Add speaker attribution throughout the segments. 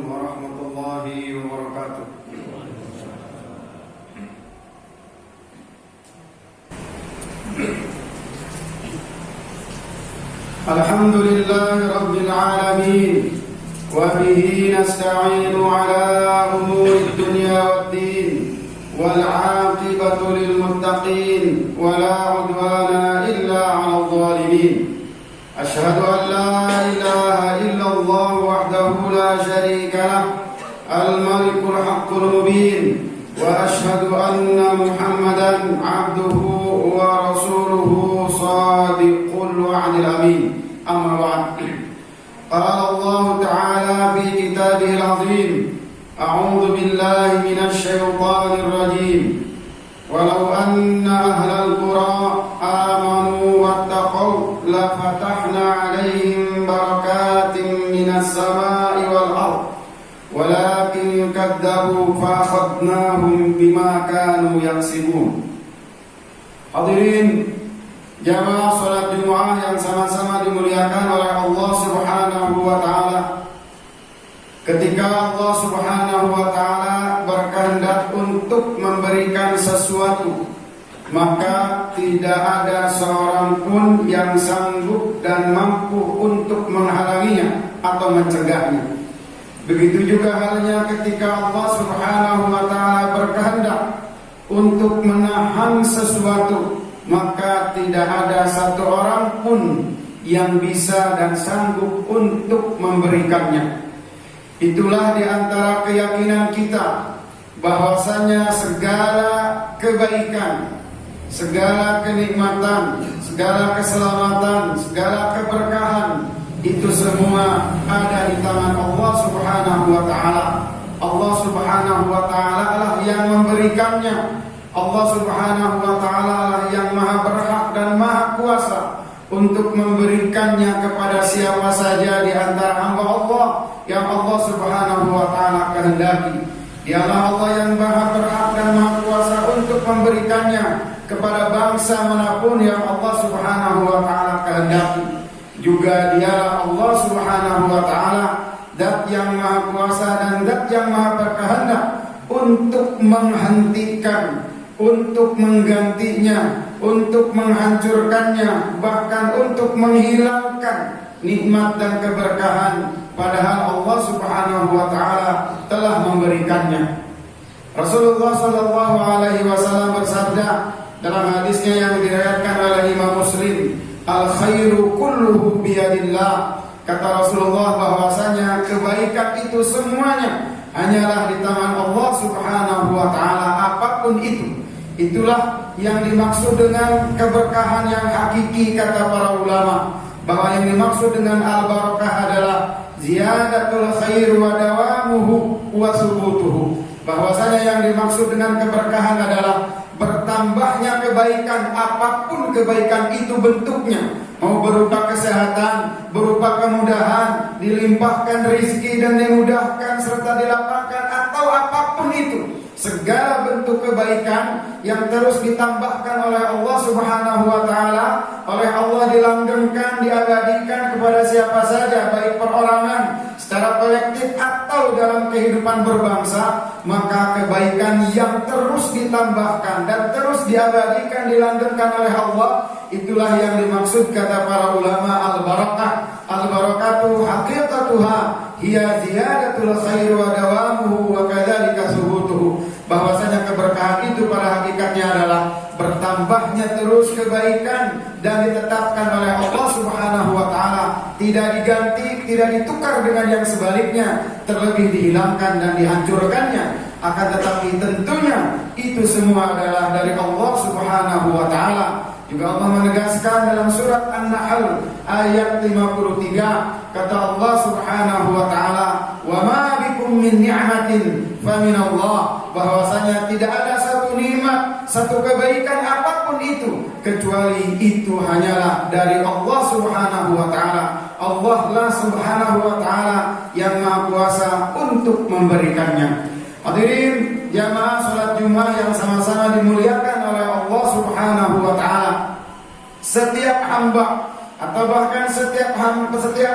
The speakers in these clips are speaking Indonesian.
Speaker 1: warahmatullahi wabarakatuh. Alhamdulillahi rabbil alamin, wa bihi nasta'inu ala umuri dunya waddin, wal 'aqibatu lil muttaqin, wa la 'udwana illa 'alal zalimin. Asyhadu an la ilaha illallah wahdahu la syarika lah, al-malikul haqqul mubin, wa asyhadu anna Muhammadan 'abduhu wa rasuluhu shadiqul wa'dil amin. Amma ba'd. Qala Allah ta'ala fi kitabihil 'azim, a'udzu billahi minasy syaithanir rajim. Walau anna ahlal qura amanu wattaqau la fatahna 'alaihim barakatin minas samai wal ardh walakin kadzabu fa akhadnahum bima kanu yaksibun. Hadirin jamaah salat Jumat yang sama-sama dimuliakan oleh Allah Subhanahu wa taala. Ketika Allah Subhanahu wa taala berkehendak untuk memberikan sesuatu, maka tidak ada seorang pun yang sanggup dan mampu untuk menghalanginya atau mencegahnya. Begitu juga halnya ketika Allah Subhanahu wa taala berkehendak untuk menahan sesuatu, maka tidak ada satu orang pun yang bisa dan sanggup untuk memberikannya. Itulah di antara keyakinan kita bahwasanya segala kebaikan, segala kenikmatan, segala keselamatan, segala keberkahan itu semua ada di tangan Allah Subhanahu wa taala. Allah Subhanahu wa taala lah yang memberikannya. Allah Subhanahu wa taala lah yang maha berhak dan maha kuasa untuk memberikannya kepada siapa saja di antara hamba Allah yang Allah Subhanahu wa taala kehendaki. Dialah Allah yang maha berhak dan maha kuasa untuk memberikannya kepada bangsa manapun yang Allah Subhanahu wa taala kehendaki. Juga dialah Allah Subhanahu wa taala zat yang maha kuasa dan zat yang maha berkehendak untuk menghentikan, untuk menggantinya, untuk menghancurkannya, bahkan untuk menghilangkan nikmat dan keberkahan, padahal Allah Subhanahu wa taala telah memberikannya. Rasulullah sallallahu alaihi wasallam bersabda dalam hadisnya yang diriwayatkan oleh Imam Muslim, al khairu kulluhu biyadillah. Kata Rasulullah bahwasanya kebaikan itu semuanya hanyalah di tangan Allah Subhanahu wa taala, apapun itu. Itulah yang dimaksud dengan keberkahan yang hakiki, kata para ulama, bahwa yang dimaksud dengan al-barakah adalah ziyadatul khair wa dawamuhu wa subutuhu. Bahwasanya yang dimaksud dengan keberkahan adalah bertambahnya kebaikan, apapun kebaikan itu bentuknya, mau berupa kesehatan, berupa kemudahan, dilimpahkan rezeki dan dimudahkan serta dilapangkan, atau apapun itu, segala bentuk kebaikan yang terus ditambahkan oleh Allah Subhanahu wa taala, oleh Allah dilanggengkan, diabadikan kepada siapa saja, baik perorangan, secara kolektif atau dalam kehidupan berbangsa, maka kebaikan yang terus ditambahkan dan terus diabadikan, dilanggengkan oleh Allah, itulah yang dimaksud kata para ulama al-barakah. Al-barakatu haqiqatuha hiya ziyadatul khair wa dawamuhu wa kadzalika subutuhu. Bahwasanya keberkahan itu pada hakikatnya adalah bertambahnya terus kebaikan dan ditetapkan oleh Allah Subhanahu wa taala, tidak diganti, tidak ditukar dengan yang sebaliknya, terlebih dihilangkan dan dihancurkannya. Akan tetapi tentunya itu semua adalah dari Allah Subhanahu wa taala. Juga Allah menegaskan dalam surat An-Nahl ayat 53, kata Allah Subhanahu wa taala, "Wa ma bikum min ni'matin fa min Allah." Bahwasanya tidak ada satu nikmat, satu kebaikan apapun itu kecuali itu hanyalah dari Allah Subhanahu wa taala. Allah lah Subhanahu wa taala yang Maha Kuasa untuk memberikannya. Hadirin jamaah salat Jumat yang sama-sama dimuliakan oleh Allah Subhanahu wa taala. Setiap hamba atau bahkan setiap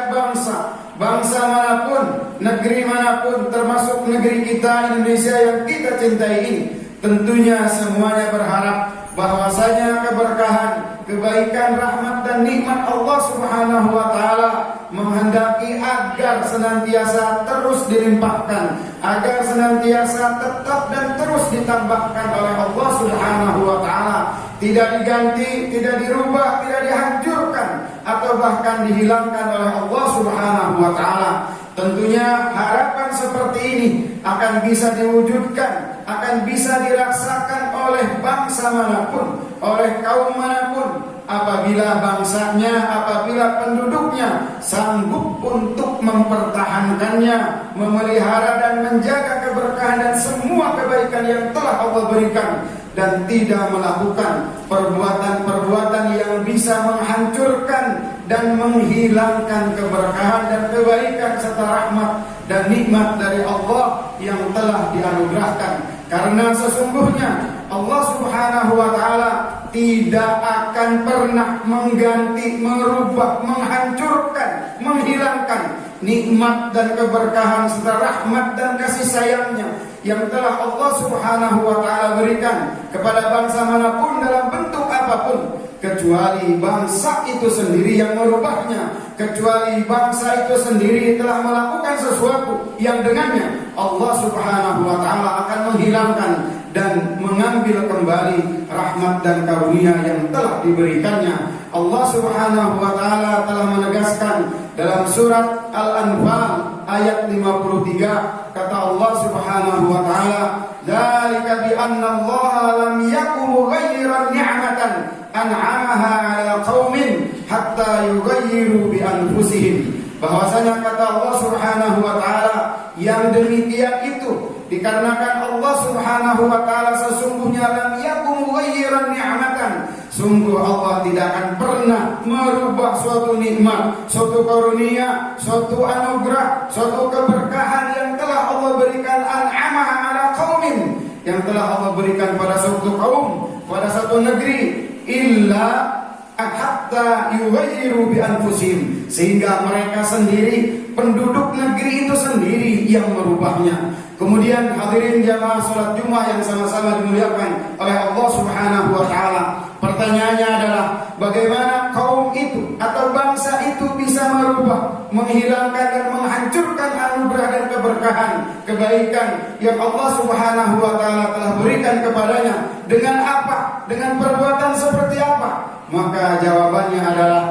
Speaker 1: bangsa, bangsa manapun, negeri manapun, termasuk negeri kita Indonesia yang kita cintai ini, tentunya semuanya berharap bahwasanya keberkahan, kebaikan, rahmat dan nikmat Allah Subhanahu wa taala menghendaki agar senantiasa terus dilimpahkan, agar senantiasa tetap dan terus ditambahkan oleh Allah Subhanahu wa taala, tidak diganti, tidak dirubah, tidak dihancurkan atau bahkan dihilangkan oleh Allah Subhanahu wa taala. Tentunya harapan seperti ini akan bisa diwujudkan, akan bisa dirasakan oleh bangsa manapun, oleh kaum manapun, apabila bangsanya, apabila penduduknya sanggup untuk mempertahankannya, memelihara dan menjaga keberkahan dan semua kebaikan yang telah Allah berikan, dan tidak melakukan perbuatan-perbuatan yang bisa menghancurkan dan menghilangkan keberkahan dan kebaikan serta rahmat dan nikmat dari Allah yang telah dianugerahkan. Karena sesungguhnya Allah Subhanahu wa taala tidak akan pernah mengganti, merubah, menghancurkan, menghilangkan nikmat dan keberkahan serta rahmat dan kasih sayangnya yang telah Allah Subhanahu wa taala berikan kepada bangsa manapun dalam bentuk apapun, kecuali bangsa itu sendiri yang merubahnya, kecuali bangsa itu sendiri telah melakukan sesuatu yang dengannya Allah Subhanahu wa taala akan menghilangkan dan mengambil kembali rahmat dan karunia yang telah diberikannya. Allah Subhanahu wa taala telah menegaskan dalam surat Al-Anfal ayat 53, kata Allah Subhanahu wa taala, "Dzalika bi anna Allah lam yakum mughayyiran ni'matan an'amaha 'ala qaumin hatta yughayyiru bi anfusihim." Bahwasanya kata Allah Subhanahu wa taala, yang demikian itu dikarenakan Allah Subhanahu wa taala sesungguhnya lam yakum mughayyiran ni'matan, sungguh Allah tidak akan pernah merubah suatu nikmat, suatu karunia, suatu anugerah, suatu keberkahan yang telah Allah berikan, an'amaha 'ala qaumin, yang telah Allah berikan pada suatu kaum, pada satu negeri, illa hatta yughayyiru bi anfusihim, sehingga mereka sendiri, penduduk negeri itu sendiri yang merubahnya. Kemudian hadirin jamaah salat Jumat yang sama-sama dimuliakan oleh Allah Subhanahu wa taala, pertanyaannya adalah bagaimana kaum itu atau bangsa itu bisa merubah, menghilangkan dan menghancurkan anugerah dan keberkahan, kebaikan yang Allah Subhanahu wa taala telah berikan kepadanya, dengan apa? Dengan perbuatan seperti apa? Maka jawabannya adalah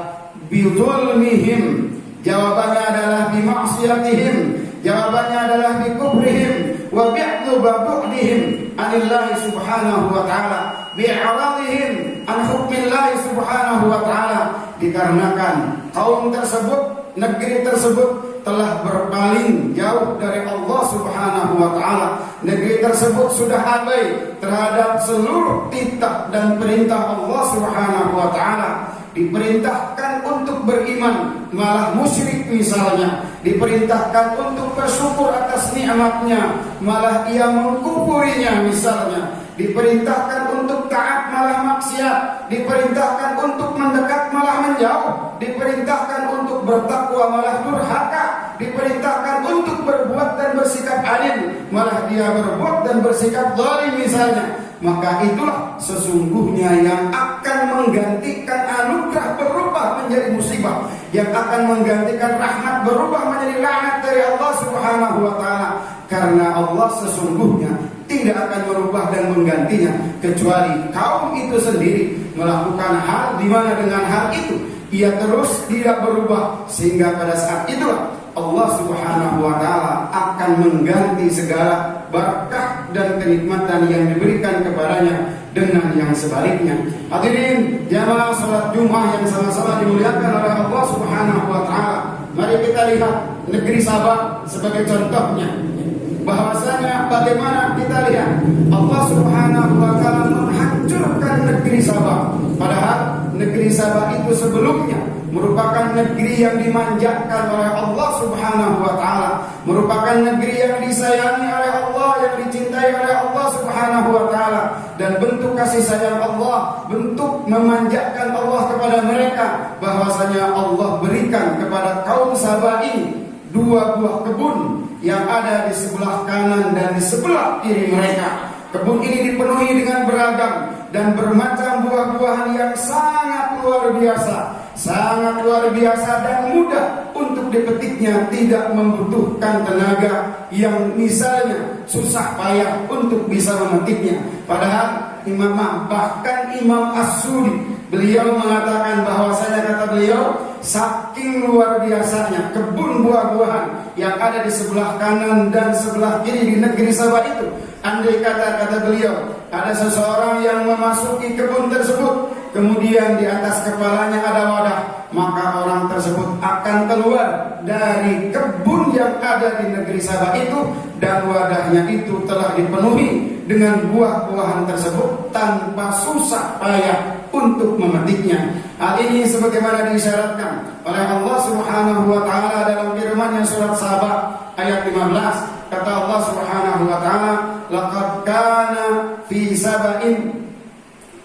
Speaker 1: bidulmihim, jawabannya adalah bimaksiyatihim, jawabannya adalah bikufrihim wa bi'dubabudihim anillahi subhanahu wa ta'ala, bi'aradihim an hukmillahi subhanahu wa ta'ala. Dikarenakan kaum tersebut, negeri tersebut telah berpaling jauh dari Allah Subhanahu wa taala. Negeri tersebut sudah abai terhadap seluruh titah dan perintah Allah Subhanahu wa taala. Diperintahkan untuk beriman, malah musyrik misalnya. Diperintahkan untuk bersyukur atas nikmatnya, malah ia mengkufurinya misalnya. Diperintahkan untuk taat malah maksiat, diperintahkan untuk mendekat malah menjauh, diperintahkan untuk bertakwa malah durhaka, diperintahkan untuk berbuat dan bersikap adil malah dia berbuat dan bersikap zalim misalnya. Maka itulah sesungguhnya yang akan menggantikan anugerah berubah menjadi musibah, yang akan menggantikan rahmat berubah menjadi laknat dari Allah Subhanahu wa taala. Karena Allah sesungguhnya tidak akan merubah dan menggantinya kecuali kaum itu sendiri melakukan hal di mana dengan hal itu ia terus tidak berubah, sehingga pada saat itulah Allah Subhanahu wa taala akan mengganti segala berkah dan kenikmatan yang diberikan kepadanya dengan yang sebaliknya. Hadirin jamaah salat Jumat yang sama-sama dimuliakan oleh Allah Subhanahu wa taala, mari kita lihat negeri Sabah sebagai contohnya. Bahwasanya bagaimana kita lihat Allah Subhanahu wa taala menghancurkan negeri Sabah, padahal negeri Sabah itu sebelumnya merupakan negeri yang dimanjakan oleh Allah Subhanahu wa taala, merupakan negeri yang disayangi oleh Allah, yang dicintai oleh Allah Subhanahu wa taala, dan bentuk kasih sayang Allah, bentuk memanjakan Allah kepada mereka, bahwasanya Allah berikan kepada kaum Saba ini 2 buah kebun yang ada di sebelah kanan dan di sebelah kiri mereka. Kebun ini dipenuhi dengan beragam dan bermacam buah-buahan yang sangat luar biasa dan mudah untuk dipetiknya, tidak membutuhkan tenaga yang misalnya susah payah untuk bisa memetiknya. Padahal bahkan Imam As-Sudi, beliau mengatakan bahwasanya, kata beliau, saking luar biasanya kebun buah-buahan yang ada di sebelah kanan dan sebelah kiri di negeri Saba itu, andai kata beliau, ada seseorang yang memasuki kebun tersebut, kemudian di atas kepalanya ada wadah, maka orang tersebut akan keluar dari kebun yang ada di negeri Saba itu, dan wadahnya itu telah dipenuhi dengan buah-buahan tersebut tanpa susah payah untuk memetiknya. Hal ini sebagaimana disyaratkan oleh Allah Subhanahu wa taala dalam firman-Nya surat Saba ayat 15. Kata Allah Subhanahu wa taala, "Laqad kana fi sab'in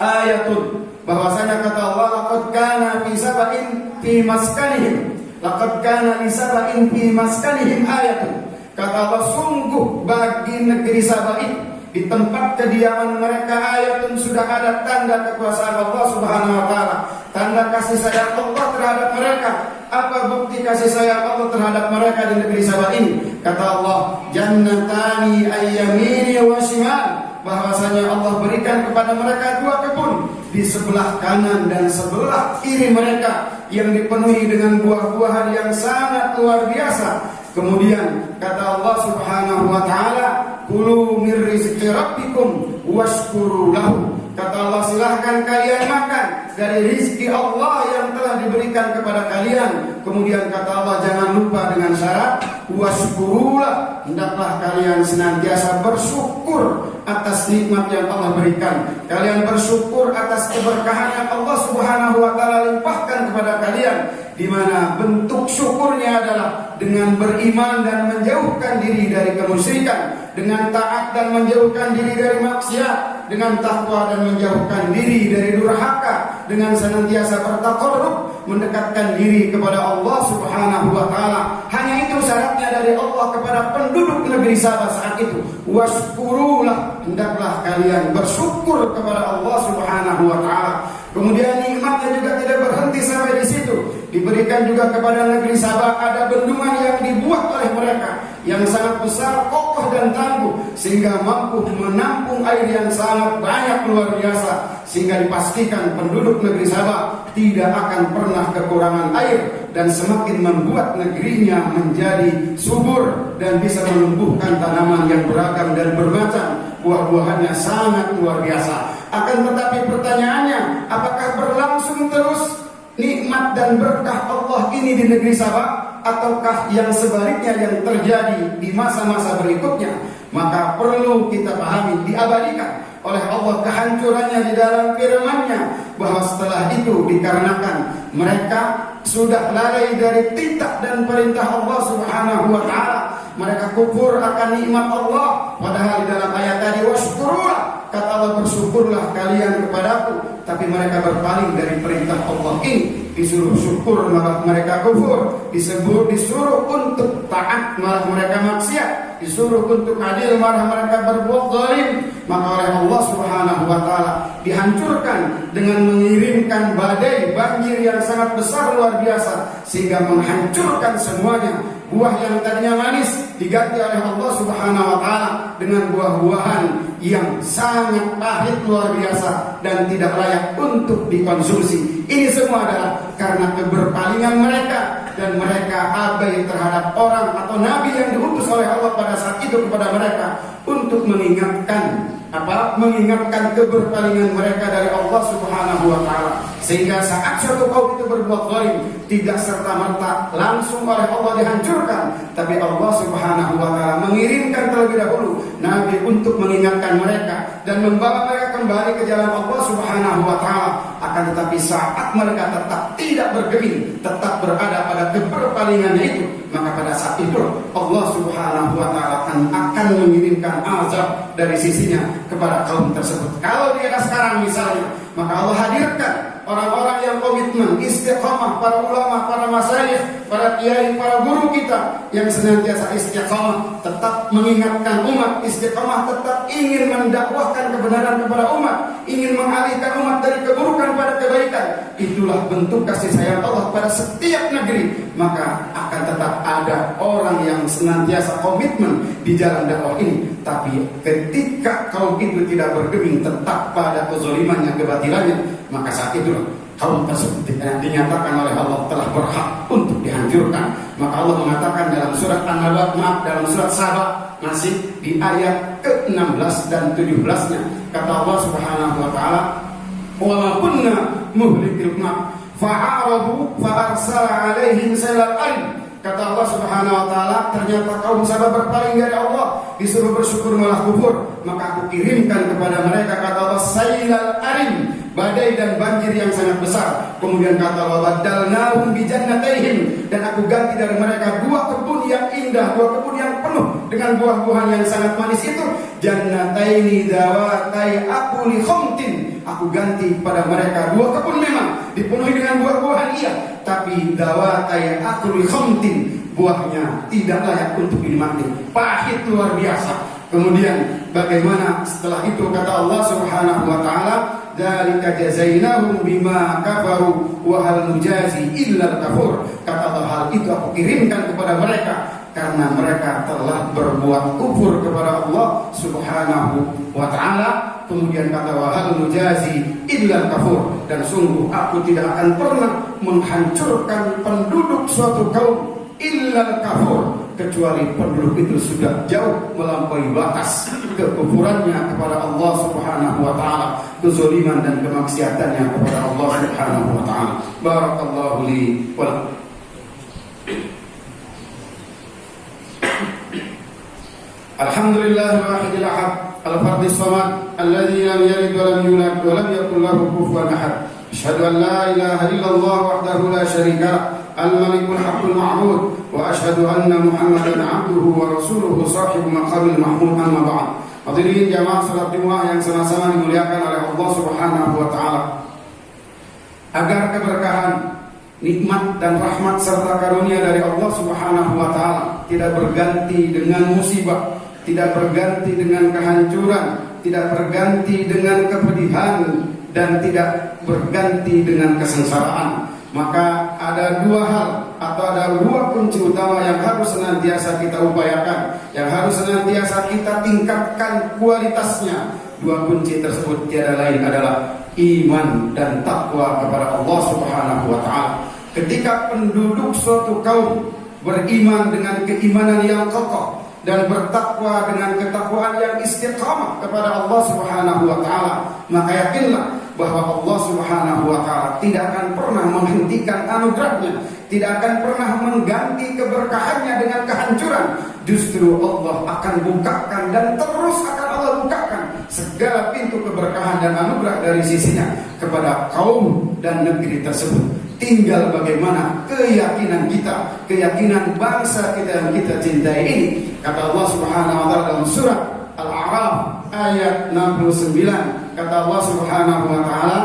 Speaker 1: ayatun." Bahwasanya kata Allah, "Laqad kana fi sab'in fi maskanihim." Laqad kana li sab'in fi maskanihim ayatun. Kata Allah, sungguh bagi negeri Saba itu, di tempat kediaman mereka, ayatun, sudah ada tanda kekuasaan Allah Subhanahu wa taala, tanda kasih sayang Allah terhadap mereka. Apa bukti kasih sayang Allah terhadap mereka di negeri Saba ini? Kata Allah, "Jannatani ayyamini wa shimal." Bahwasanya Allah berikan kepada mereka 2 kebun di sebelah kanan dan sebelah kiri mereka, yang dipenuhi dengan buah-buahan yang sangat luar biasa. Kemudian kata Allah Subhanahu wa taala, "Kulu mir rizqi rabbikum washkuru lahu." Kata Allah, silahkan kalian makan dari rizki Allah yang telah diberikan kepada kalian. Kemudian kata Allah, jangan lupa dengan syarat washkurulah, hendaklah kalian senantiasa bersyukur atas nikmat yang Allah berikan. Kalian bersyukur atas keberkahan yang Allah Subhanahu wa taala limpahkan kepada kalian, di mana bentuk syukurnya adalah dengan beriman dan menjauhkan diri dari kemusyrikan, dengan taat dan menjauhkan diri dari maksiat, dengan takwa dan menjauhkan diri dari durhaka, dengan senantiasa bertaqarrub, mendekatkan diri kepada Allah Subhanahu wa taala. Hanya itu syaratnya dari Allah kepada penduduk negeri Saba saat itu. Washkurulah, hendaklah kalian bersyukur kepada Allah Subhanahu wa taala. Kemudian nikmatnya juga tidak berhenti sampai di situ. Diberikan juga kepada negeri Saba ada bendungan yang dibuat oleh mereka, yang sangat besar, kokoh dan tangguh, sehingga mampu menampung air yang sangat banyak luar biasa, sehingga dipastikan penduduk negeri Saba tidak akan pernah kekurangan air, dan semakin membuat negerinya menjadi subur dan bisa menumbuhkan tanaman yang beragam dan bermacam, buah-buahannya sangat luar biasa. Akan tetapi pertanyaannya, apakah berlangsung terus nikmat dan berkah Allah ini di negeri Saba, ataukah yang sebaliknya yang terjadi di masa-masa berikutnya? Maka perlu kita pahami, diabadikan oleh Allah kehancurannya di dalam firman-Nya, bahwa setelah itu dikarenakan mereka sudah lalai dari titah dan perintah Allah Subhanahu wa taala, mereka kufur akan nikmat Allah. Padahal di dalam ayat tadi, washkurulah, kata Allah, bersyukurlah kalian kepadaku, tapi mereka berpaling dari perintah Allah ini. Disuruh syukur malah mereka kufur, disuruh untuk taat malah mereka maksiat, disuruh untuk adil malah mereka berbuat zalim. Maka oleh Allah Subhanahu wa taala dihancurkan dengan mengirimkan badai banjir yang sangat besar luar biasa, sehingga menghancurkan semuanya. Buah yang tadinya manis diganti oleh Allah Subhanahu wa taala dengan buah-buahan yang sangat pahit luar biasa dan tidak layak untuk dikonsumsi. Ini semua adalah karena keberpalingan mereka, dan mereka abai terhadap orang atau nabi yang diutus oleh Allah pada saat itu kepada mereka untuk mengingatkan keberpalingan mereka dari Allah Subhanahu wa taala, sehingga saat suatu kaum itu berbuat zalim, tidak serta-merta langsung oleh Allah dihancurkan, tapi Allah Subhanahu wa taala mengirimkan terlebih dahulu nabi untuk mengingatkan mereka dan membawa mereka kembali ke jalan Allah Subhanahu wa taala. Akan tetapi saat mereka tetap tidak bergeming, tetap berada pada keberpalingan perpalingannya itu, maka pada saat itu Allah Subhanahu wa taala akan mengirimkan azab dari sisinya kepada kaum tersebut. Kalau di era sekarang misalnya, maka Allah hadirkan orang-orang yang komitmen, istiqamah, para ulama, para masyayikh, para kiai, para guru kita yang senantiasa istiqamah, tetap mengingatkan umat, istiqamah tetap ingin mendakwahkan kebenaran kepada umat, ingin mengalihkan umat dari keburukan pada kebaikan. Itulah bentuk kasih sayang Allah pada setiap negeri. Maka akan tetap ada orang yang senantiasa komitmen di jalan dakwah ini. Tapi ketika kaum itu tidak bergeming tetap pada kezalimannya, kebatilannya, maka saat itu kaum tersebut dinyatakan oleh Allah telah berhak untuk dihancurkan. Maka Allah mengatakan dalam surat An-Naba, dalam surat Saba, masih di ayat ke-16 dan 17-nya, kata Allah Subhanahu wa taala, "Wa ma kunna muhlikil umam fa'arabu fa'arsala 'alaihim sailal arim." Kata Allah Subhanahu wa taala, ternyata kaum Sabah berpaling dari Allah, disuruh bersyukur malah kufur, maka aku kirimkan kepada mereka, kata Allah, sailal arim, badai dan banjir yang sangat besar. Kemudian kata Allah, badalnahum bi jannatayhim, dan aku ganti dari mereka dua kebun yang indah, dua kebun yang penuh dengan buah-buahan yang sangat manis itu, jannataini dawatai akuli khamtin. Aku ganti pada mereka dua kebun memang dipenuhi dengan buah-buahan, iya, tapi dawatai akuli khamtin, buahnya tidak layak untuk dinikmati, pahit luar biasa. Kemudian bagaimana setelah itu, kata Allah Subhanahu wa taala, dzalika jazainahum bima kafaru wa hal nujazi illa al-kafur. Kata Allah, hal itu aku kirimkan kepada mereka karena mereka telah berbuat kufur kepada Allah Subhanahu wa taala. Kemudian kata wa hal nujazi illa al-kafur, dan sungguh aku tidak akan pernah menghancurkan penduduk suatu kaum illa al-kafur, kecuali penduduk itu sudah jauh melampaui batas kekufurannya kepada Allah Subhanahu wa taala, kezaliman dan kemaksiatannya kepada Allah Subhanahu wa taala. Barakallahu li wa lakum. Alhamdulillahil wahidil ahad al-fardis samad alladzi lam yalid wa lam yulad wa lam yakul lahu kufuwan ahad. Asyhadu an la ilaha illallah wahdahu la syarika lah, al-malikul haqqul ma'bud, wa asyhadu anna Muhammadan 'abduhu wa rasuluhu sahibul maqamil mahmud, amma ba'd. Hadirin jamaah salat Jumat yang sama-sama dimuliakan oleh Allah Subhanahu wa taala. Agar keberkahan, nikmat dan rahmat serta karunia dari Allah Subhanahu wa taala tidak berganti dengan musibah, tidak berganti dengan kehancuran, tidak berganti dengan kepedihan, dan tidak berganti dengan kesengsaraan, maka ada dua hal atau ada dua kunci utama yang harus senantiasa kita upayakan, yang harus senantiasa kita tingkatkan kualitasnya. Dua kunci tersebut tiada lain adalah iman dan takwa kepada Allah Subhanahu wa taala. Ketika penduduk suatu kaum beriman dengan keimanan yang kokoh dan bertakwa dengan ketakwaan yang istiqamah kepada Allah Subhanahu wa taala, maka yakinlah bahwa Allah Subhanahu wa taala tidak akan pernah menghentikan anugerahnya, tidak akan pernah mengganti keberkahannya dengan kehancuran. Justru Allah akan bukakan dan terus akan Allah bukakan segala pintu keberkahan dan anugerah dari sisinya kepada kaum dan negeri tersebut. Tinggal bagaimana keyakinan kita, keyakinan bangsa kita yang kita cintai ini. Kata Allah Subhanahu wa taala dalam surat Al-A'raf ayat 69, kata Allah Subhanahu wa taala,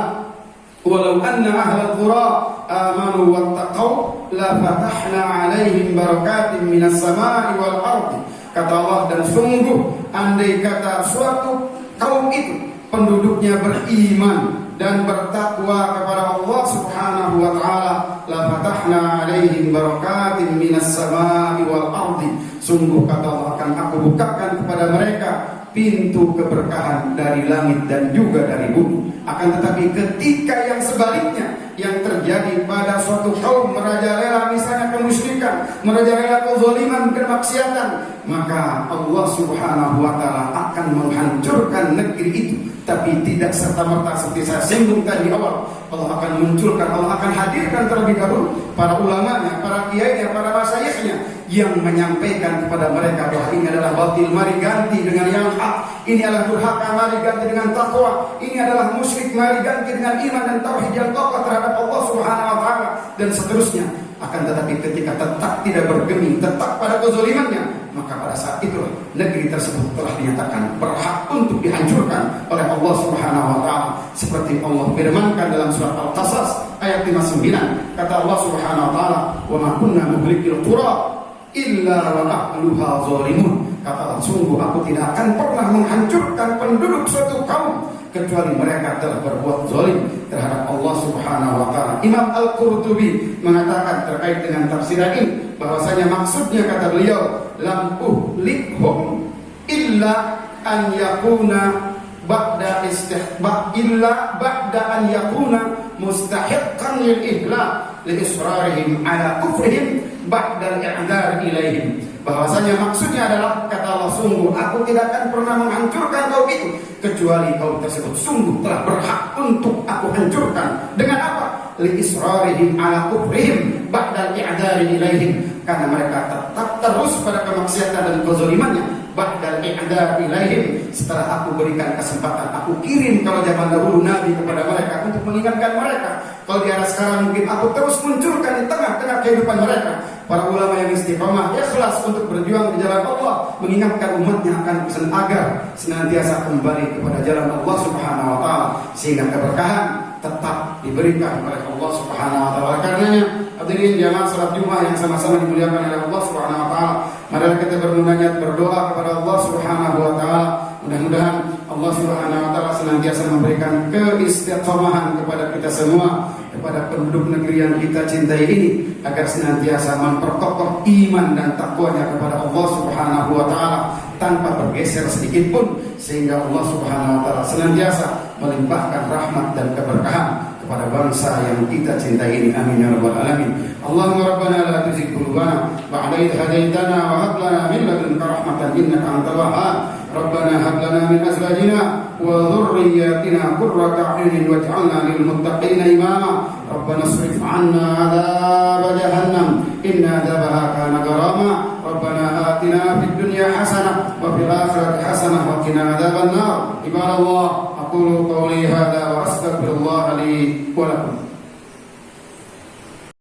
Speaker 1: "Walau anna ahlal qura amanu wattaqau la fatahna 'alaihim barakatin minas samai wal ardi." Kata Allah, dan sungguh andai kata suatu kaum itu penduduknya beriman dan bertakwa kepada Allah Subhanahu wa taala, la fatahna 'alaihim barakatin minas samai wal ardi. Sungguh kata Allah, akan aku bukakan kepada mereka pintu keberkahan dari langit dan juga dari bumi. Akan tetapi ketika yang sebaliknya yang terjadi pada suatu kaum merajalela misalnya kemusyrikan, merajalela kezaliman, kemaksiatan, maka Allah Subhanahu wa taala akan menghancurkan negeri itu. Tapi tidak serta-merta seperti saya singgung tadi awal. Allah akan munculkan, Allah akan hadirkan terlebih dahulu para ulamanya, para kiainya, para masyayikhnya yang menyampaikan kepada mereka bahwa ini adalah batil, mari ganti dengan yang hak. Ini adalah durhaka, mari ganti dengan takwa. Ini adalah musyrik, mari ganti dengan iman dan tauhid yang kokoh terhadap Allah Subhanahu wa taala, dan seterusnya. Akan tetapi ketika tetap tidak bergeming, tetap pada kezalimannya, maka pada saat itu negeri tersebut telah dinyatakan berhak untuk dihancurkan oleh Allah Subhanahu wa taala. Seperti Allah firmankan dalam surat Al-Qasas ayat 59, kata Allah Subhanahu wa taala, "Wa ma kunna muhlikil qura illa wa ahluha zalimun." Kata Allah, sungguh aku tidak akan pernah menghancurkan penduduk suatu kaum kecuali mereka telah berbuat zalim terhadap Allah Subhanahu wa taala. Imam Al-Qurtubi mengatakan terkait dengan tafsiran ini bahwasanya maksudnya, kata beliau, lam uhlikhum illa an yakuna ba'da istihbab illa ba'da an yakuna mustahiqqan lil ihlak li israrihim ala kufrihim ba'da al-i'dar ilaihim. Bahwasanya maksudnya adalah, kata Allah, sungguh aku tidak akan pernah menghancurkan kaum itu kecuali kaum tersebut sungguh telah berhak untuk aku hancurkan. Dengan apa? Li israrihim ala kufrihim ba'da al-i'dar ilaihim, karena mereka tetap terus pada kemaksiatan dan kezalimannya. Ba'da al-i'dar ilaihim, setelah aku berikan kesempatan, aku kirim kalau zaman dahulu Nabi kepada mereka untuk mengingatkan mereka. Kalau di era sekarang mungkin aku terus munculkan di tengah-tengah kehidupan mereka para ulama yang istiqamah, ikhlas untuk berjuang di jalan Allah, mengingatkan umatnya akan pesan agar senantiasa kembali kepada jalan Allah Subhanahu wa taala, sehingga keberkahan tetap diberikan oleh Allah Subhanahu wa taala. Karenanya hadirin jamaah salat Jumat yang sama-sama dimuliakan oleh Allah Subhanahu wa taala, marilah kita bermunajat, berdoa kepada Allah Subhanahu wa taala. Mudah-mudahan Allah Subhanahu wa taala senantiasa memberikan keistiqomahan kepada kita semua, kepada penduduk negeri yang kita cintai ini, agar senantiasa memperkokoh iman dan takwanya kepada Allah Subhanahu wa taala tanpa bergeser sedikit pun, sehingga Allah Subhanahu wa taala senantiasa melimpahkan rahmat dan keberkahan kepada bangsa yang kita cintai ini. Amin ya rabbal alamin. Allahumma rabbana la tuzigh qulubana ba'da idh hadaitana wa hab lana min ladunka rahmatan innaka antal wahhab. Rabbana hab lana min azwajina wa dhurriyyatina qurrata a'yunin waj'alna lil muttaqina imama. Rabbana isrif 'anna 'adzab jahannam inna 'adzabaha kana gharama. Rabbana atina fid dunya hasanah wa fil akhirati hasanah wa qina 'adzaban nar. Ibadallah, aqulu qawli hadha wa astaghfirullah li wa lakum.